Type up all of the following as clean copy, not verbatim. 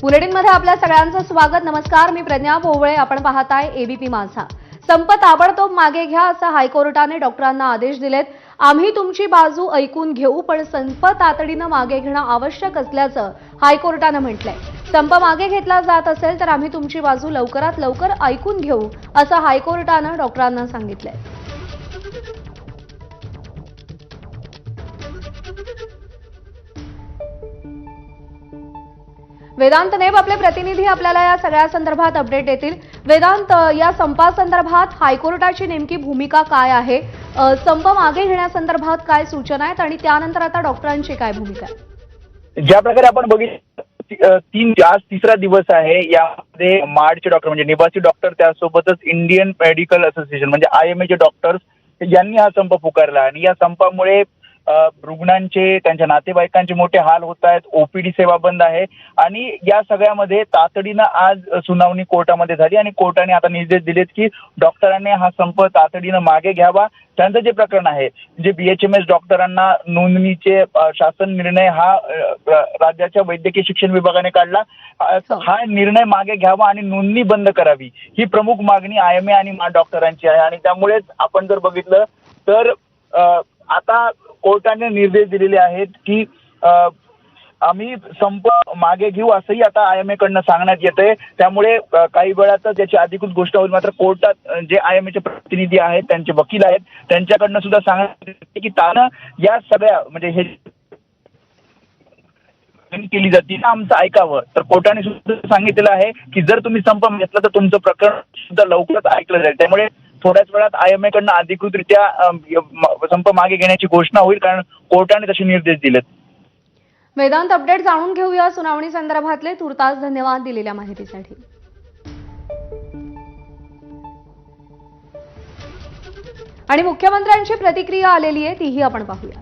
बुलेटिनमध्ये आपल्या सगळ्यांचं स्वागत. नमस्कार, मी प्रज्ञा भोवळे. आपण पाहताय एबीपी माझा. संप ताबडतोब मागे घ्या असं हायकोर्टाने डॉक्टरांना आदेश दिलेत. आम्ही तुमची बाजू ऐकून घेऊ, पण संप तातडीनं मागे घेणं आवश्यक असल्याचं हायकोर्टानं म्हटलंय. संप मागे घेतला जात असेल तर आम्ही तुमची बाजू लवकरात लवकर ऐकून घेऊ असं हायकोर्टानं डॉक्टरांना सांगितलंय. वेदांत नेब आपले प्रतिनिधी आपल्याला या सगळ्या संदर्भात अपडेट देतील. वेदांत, या संपासंदर्भात हायकोर्टाची नेमकी भूमिका काय आहे? संप मागे घेण्यासंदर्भात काय सूचना आहेत आणि त्यानंतर आता डॉक्टरांची काय भूमिका आहे? ज्या प्रकारे आपण बघितलं, आज तिसरा दिवस आहे. यामध्ये माडचे डॉक्टर म्हणजे निवासी डॉक्टर, त्यासोबतच इंडियन मेडिकल असोसिएशन म्हणजे IMA चे डॉक्टर्स यांनी हा संप पुकारला आणि या संपामुळे रुग्णांचे, त्यांच्या नातेवाईकांचे मोठे हाल होत आहेत. OPD सेवा बंद आहे आणि या सगळ्यामध्ये तातडीनं आज सुनावणी कोर्टामध्ये झाली आणि कोर्टाने आता निर्देश दिलेत की डॉक्टरांनी हा संप तातडीनं मागे घ्यावा. त्यांचं जे प्रकरण आहे जे BHMS डॉक्टरांना नोंदणीचे शासन निर्णय हा राज्याच्या वैद्यकीय शिक्षण विभागाने काढला, हा निर्णय मागे घ्यावा आणि नोंदणी बंद करावी, ही प्रमुख मागणी IMA आणि माड डॉक्टरांची आहे. आणि त्यामुळेच आपण जर बघितलं तर आता कोर्टाने निर्देश दिलेले आहेत की आम्ही संप मागे घेऊ असंही आता IMA कडनं सांगण्यात येतंय. त्यामुळे काही वेळातच याची अधिकृत घोषणा होईल. मात्र कोर्टात जे IMA चे प्रतिनिधी आहेत, त्यांचे वकील आहेत, त्यांच्याकडनं सुद्धा सांगण्यात येते की तानं या सगळ्या म्हणजे हे केली जाते आमचं ऐकावं. तर कोर्टाने सुद्धा सांगितलेलं आहे की जर तुम्ही संप घेतला तर तुमचं प्रकरण सुद्धा लवकरच ऐकलं जाईल. त्यामुळे थोड्याच वेळात IMA कडनं अधिकृतरित्या संप मागे घेण्याची घोषणा होईल, कारण कोर्टाने तसे निर्देश दिलेत. वेदांत, अपडेट जाणून घेऊया सुनावणी संदर्भातले. तुर्तास धन्यवाद दिलेल्या माहितीसाठी. आणि मुख्यमंत्र्यांची प्रतिक्रिया आलेली आहे, तीही आपण पाहूया.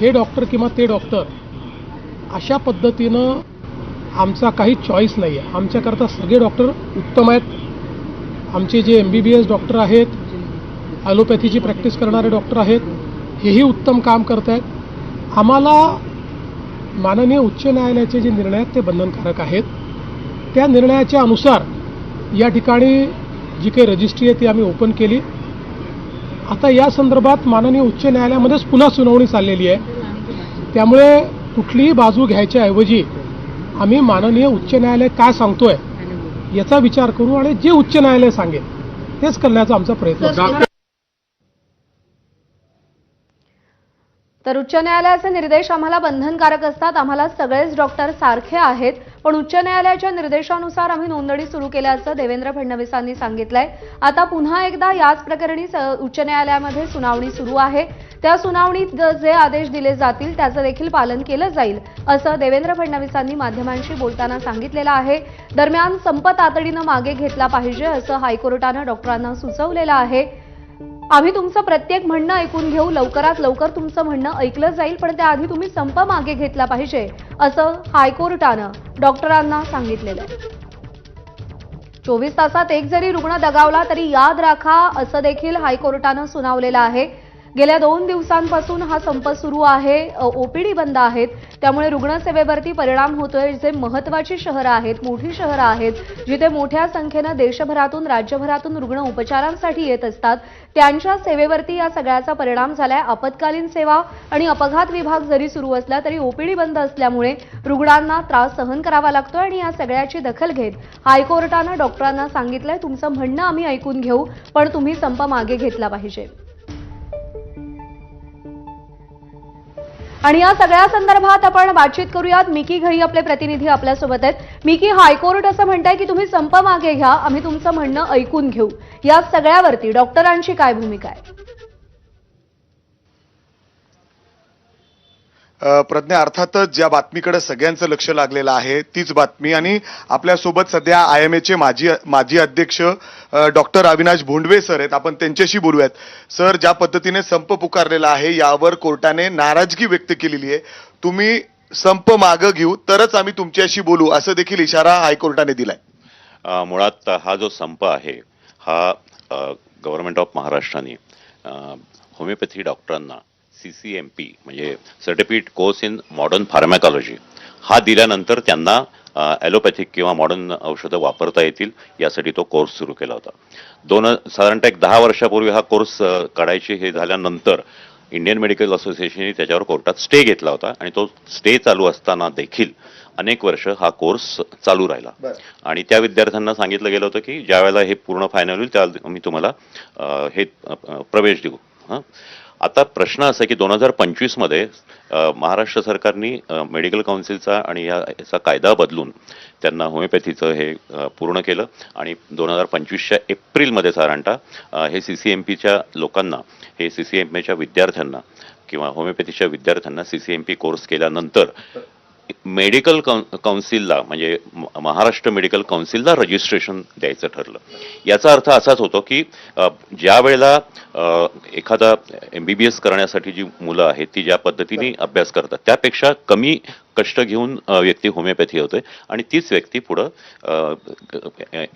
हे डॉक्टर किंवा ते डॉक्टर अशा पद्धतीनं आमचा काही चॉईस नाही आहे. आमच्याकरता सगळे डॉक्टर उत्तम आहेत. आमचे जे MBBS डॉक्टर आहेत, ॲलोपॅथीची प्रॅक्टिस करणारे डॉक्टर आहेत, हेही उत्तम काम करत आहेत. आम्हाला माननीय उच्च न्यायालयाचे जे निर्णय आहेत ते बंधनकारक आहेत. त्या निर्णयाच्या अनुसार या ठिकाणी जी काही रजिस्ट्री आहे ती आम्ही ओपन केली. आता या संदर्भात माननीय उच्च न्यायालयामध्येच पुन्हा सुनावणी चाललेली आहे. त्यामुळे कुठलीही बाजू घ्यायच्या ऐवजी आम्ही माननीय उच्च न्यायालय काय सांगतोय याचा विचार करू आणि जे उच्च न्यायालय सांगेल तेच करण्याचा आमचा प्रयत्न आहे. तर उच्च न्यायालयाचे निर्देश आम्हाला बंधनकारक असतात. आम्हाला सगळेच डॉक्टर सारखे आहेत, पण उच्च न्यायालयाच्या निर्देशानुसार आम्ही नोंदणी सुरू केल्याचं देवेंद्र फडणवीसांनी सांगितलंय. आता पुन्हा एकदा याच प्रकरणी उच्च न्यायालयामध्ये सुनावणी सुरू आहे. त्या सुनावणीत जे आदेश दिले जातील त्याचं देखील पालन केलं जाईल असं देवेंद्र फडणवीसांनी माध्यमांशी बोलताना सांगितलेलं आहे. दरम्यान संप तातडीनं मागे घेतला पाहिजे असं हायकोर्टानं डॉक्टरांना सुचवलेलं आहे. आम्ही तुमचं प्रत्येक म्हणणं ऐकून घेऊ, लवकरात लवकर तुमचं म्हणणं ऐकलं जाईल, पण त्याआधी तुम्ही संप मागे घेतला पाहिजे असं हायकोर्टानं डॉक्टरांना सांगितलेलं आहे. 24 तासात एक जरी रुग्ण दगावला तरी याद राखा असं देखील हायकोर्टानं सुनावलेलं आहे. गेल्या 2 दिवसांपासून हा संप सुरू आहे. OPD बंद आहेत, त्यामुळे रुग्णसेवेवरती परिणाम होतोय. जे महत्त्वाची शहरं आहेत, मोठी शहरं आहेत, जिथे मोठ्या संख्येनं देशभरातून, राज्यभरातून रुग्ण उपचारांसाठी येत असतात, त्यांच्या सेवेवरती या सगळ्याचा परिणाम झालाय. आपत्कालीन सेवा आणि अपघात विभाग जरी सुरू असला तरी OPD बंद असल्यामुळे रुग्णांना त्रास सहन करावा लागतोय. आणि या सगळ्याची दखल घेत हायकोर्टानं डॉक्टरांना सांगितलंय, तुमचं म्हणणं आम्ही ऐकून घेऊ, पण तुम्ही संप मागे घेतला पाहिजे. आणि या सगळ्या संदर्भात आपण बातचीत करूयात. मिकी घई आपले प्रतिनिधी आपल्यासोबत आहेत. मिकी, हायकोर्ट असं म्हणताय की तुम्ही संप मागे घ्या, आम्ही तुमचं म्हणणं ऐकून घेऊ. या सगळ्यावरती डॉक्टरांची काय भूमिका आहे? प्रज्ञा, अर्थातच ज्या बातमीकडे सगळ्यांचं लक्ष लागलेलं आहे तीच बातमी. आणि आपल्यासोबत सध्या IMA चे माजी अध्यक्ष डॉक्टर अविनाश भोंडवे सर आहेत. आपण त्यांच्याशी बोलूयात. सर, ज्या पद्धतीने संप पुकारलेला आहे यावर कोर्टाने नाराजगी व्यक्त केलेली आहे. तुम्ही संप मागं घेऊ तरच आम्ही तुमच्याशी बोलू असं देखील इशारा हायकोर्टाने दिलाय. मुळात हा जो संप आहे हा गव्हर्नमेंट ऑफ महाराष्ट्राने होमिओपॅथी डॉक्टरांना CCMP म्हणजे certificate course in modern pharmacology हा दिल्यानंतर त्यांना ॲलोपॅथिक किंवा मॉडर्न औषधं वापरता येतील यासाठी तो कोर्स सुरू केला होता. साधारणतः एक 10 वर्षापूर्वी हा कोर्स काढायचे हे झाल्यानंतर इंडियन मेडिकल असोसिएशनने त्याच्यावर कोर्टात स्टे घेतला होता आणि तो स्टे चालू असताना देखील अनेक वर्ष हा कोर्स चालू राहिला आणि त्या विद्यार्थ्यांना सांगितलं गेलं होतं की ज्या वेळेला हे पूर्ण फायनल होईल त्या मी तुम्हाला हे प्रवेश देऊ. आता प्रश्न असा आहे की 2025 मध्ये महाराष्ट्र सरकारने मेडिकल काउन्सिलचा आणि याचा कायदा बदलून त्यांना होमिओपॅथीचं हे पूर्ण केलं आणि 2025च्या एप्रिलमध्ये साधारणतः हे CCMPच्या लोकांना हे CCMPच्या विद्यार्थ्यांना किंवा होमिओपॅथीच्या विद्यार्थ्यांना CCMP कोर्स केल्यानंतर मेडिकल काउन्सिलला म्हणजे महाराष्ट्र मेडिकल काउन्सिलला रजिस्ट्रेशन द्यायचं ठरलं. याचा अर्थ असाच होतो की ज्या वेळेला एखादा MBBS करण्यासाठी जी मुलं आहेत ती ज्या पद्धतीने अभ्यास करतात त्यापेक्षा कमी कष्ट घेऊन व्यक्ती होमिओपॅथी होते आणि तीच व्यक्ती पुढं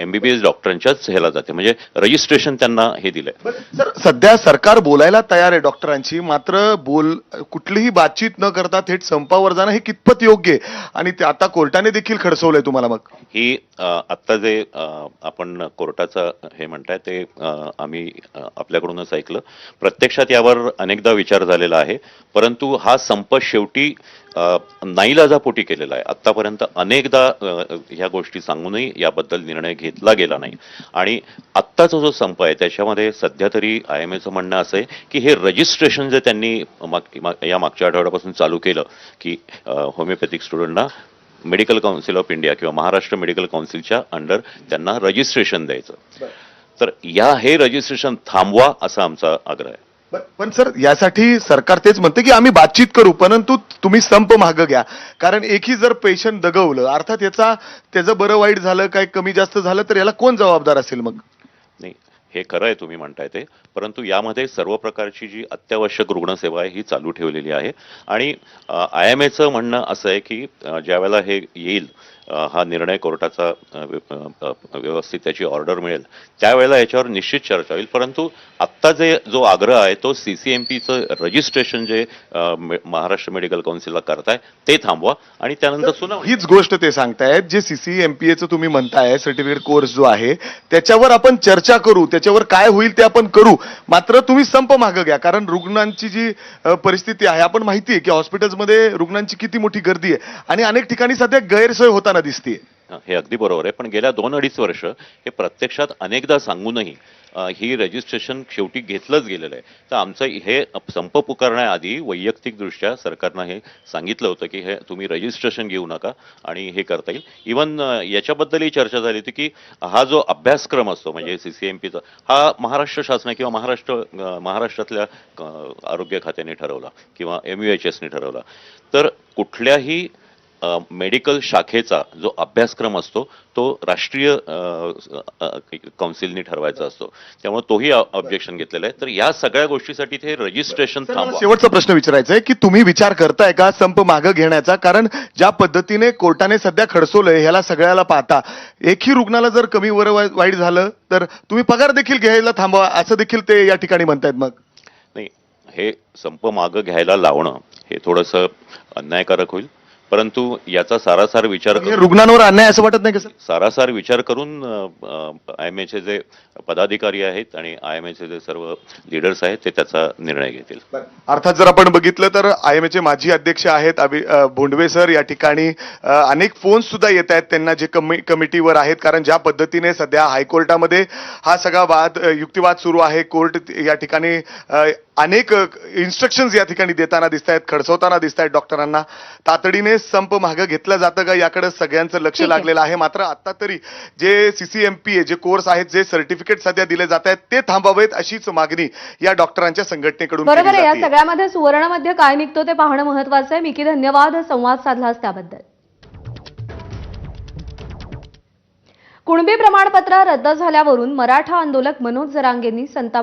MBBS डॉक्टरांच्याच ह्याला जाते म्हणजे रजिस्ट्रेशन त्यांना हे दिलंय. सर सध्या सरकार बोलायला तयार आहे डॉक्टरांची, मात्र कुठलीही बातचीत न करता थेट संपावर जाणं हे कितपत योग्य आहे आणि ते आता कोर्टाने देखील खडसवलंय तुम्हाला. मग ही आत्ता जे आपण कोर्टाचं हे म्हणताय ते आम्ही आपल्याकडूनच ऐकलं. प्रत्यक्षात यावर अनेकदा विचार झालेला आहे परंतु हा संप शेवटी नाईलाजापोटी केलेला आहे. आतापर्यंत अनेकदा ह्या गोष्टी सांगूनही याबद्दल निर्णय घेतला गेला नाही आणि आत्ताचा जो संप आहे त्याच्यामध्ये सध्या तरी IMAचं म्हणणं असं आहे की हे रजिस्ट्रेशन जे त्यांनी या मागच्या आठवड्यापासून चालू केलं की होमिओपॅथिक स्टुडंटना मेडिकल काउन्सिल ऑफ इंडिया किंवा महाराष्ट्र मेडिकल काउन्सिलच्या अंडर त्यांना रजिस्ट्रेशन द्यायचं, तर हे रजिस्ट्रेशन थांबवा असा आमचा आग्रह आहे. पण सर यासाठी सरकार तेच म्हणते की आम्ही बातचीत करू परंतु तुम्ही संप मागं घ्या, कारण एकही जर पेशंट दगवलं अर्थात त्याचं बरं वाईट झालं काय कमी जास्त झालं तर याला कोण जबाबदार असेल. मग नाही हे खरं आहे तुम्ही म्हणताय ते, परंतु यामध्ये सर्व प्रकारची जी अत्यावश्यक रुग्णसेवा आहे ही चालू ठेवलेली आहे आणि IMAचं म्हणणं असं आहे की ज्या वेळेला हे येईल हा निर्णय कोर्टाचा व्यवस्थित त्याची ऑर्डर मिळेल त्यावेळेला याच्यावर निश्चित चर्चा होईल. परंतु आत्ता जो आग्रह आहे तो CCMPचं रजिस्ट्रेशन जे महाराष्ट्र मेडिकल काउन्सिलला करताय ते थांबवा आणि त्यानंतर सुनावणी. हीच गोष्ट ते सांगतायत जे CCMPAचं तुम्ही म्हणताय सर्टिफिकेट कोर्स जो आहे त्याच्यावर आपण चर्चा करू, त्याच्यावर काय होईल ते आपण करू, मात्र तुम्ही संप मागं घ्या. कारण रुग्णांची जी परिस्थिती आहे आपण माहिती आहे की हॉस्पिटल्समध्ये रुग्णांची किती मोठी गर्दी आहे आणि अनेक ठिकाणी सध्या गैरसोय होताना दिसते. हे अगदी बरोबर आहे, पण गेल्या 2-2.5 वर्ष हे प्रत्यक्षात अनेकदा सांगूनही ही रजिस्ट्रेशन शेवटी घेतलंच गेलेलं आहे. तर आमचं हे संप पुकारण्याआधी वैयक्तिकदृष्ट्या सरकारनं हे सांगितलं होतं की हे तुम्ही रजिस्ट्रेशन घेऊ नका आणि हे करता येईल. इव्हन याच्याबद्दलही चर्चा झाली होती की हा जो अभ्यासक्रम असतो म्हणजे CCMPचा हा महाराष्ट्र शासन किंवा महाराष्ट्रातल्या आरोग्य खात्याने ठरवला किंवा MUHSने ठरवला, तर कुठल्याही मेडिकल शाखेचा जो अभ्यासक्रम असतो तो राष्ट्रीय काउन्सिलने ठरवायचा असतो, त्यामुळे तोही ऑब्जेक्शन घेतलेलं आहे. तर या सगळ्या गोष्टीसाठी ते रजिस्ट्रेशन थांबवा. शेवटचा प्रश्न विचारायचा आहे की तुम्ही विचार करताय का संप मागं घेण्याचा, कारण ज्या पद्धतीने कोर्टाने सध्या खडसवलंय ह्याला सगळ्याला पाहता एकही रुग्णाला जर कमी वर वाईट झालं तर तुम्ही पगार देखील घ्यायला थांबवा असं देखील ते या ठिकाणी म्हणतायत. मग नाही हे संप मागं घ्यायला लावणं हे थोडंसं अन्यायकारक होईल, परंतु याचा सारासार विचार करून रुग्णांवर अन्याय असं वाटत नाही का सर? सारासार विचार करून IMAचे जे पदाधिकारी आहेत आणि IMAचे जे सर्व लीडर्स आहेत ते त्याचा निर्णय घेतील. अर्थात जर आपण बघितलं तर IMAचे माजी अध्यक्ष आहेत भोंडवे सर या ठिकाणी अनेक फोन सुद्धा येत आहेत त्यांना जे कमिटीवर आहेत, कारण ज्या पद्धतीने सध्या हायकोर्टामध्ये हा सगळा युक्तिवाद सुरू आहे. कोर्ट या ठिकाणी अनेक इन्स्ट्रक्शन्स या ठिकाणी देताना दिसत आहेत, खडसवताना दिसत आहेत डॉक्टरांना. तातडीने संप मागं घेतलं जातं का याकडे सगळ्यांचं लक्ष लागलेलं आहे. मात्र आता तरी जे CCMPA जे कोर्स आहेत जे सर्टिफिकेट सध्या दिले जात आहेत ते थांबावेत अशीच मागणी या डॉक्टरांच्या संघटनेकडून केली बरोबर आहे. या जाते. सगळ्यामध्ये सुवर्णमध्ये काय निघतो ते पाहणं महत्वाचं आहे. मिकी धन्यवाद संवाद साधलास त्याबद्दल. कुणबी प्रमाणपत्र रद्द झाल्यावरून मराठा आंदोलक मनोज जरांगेंनी संताप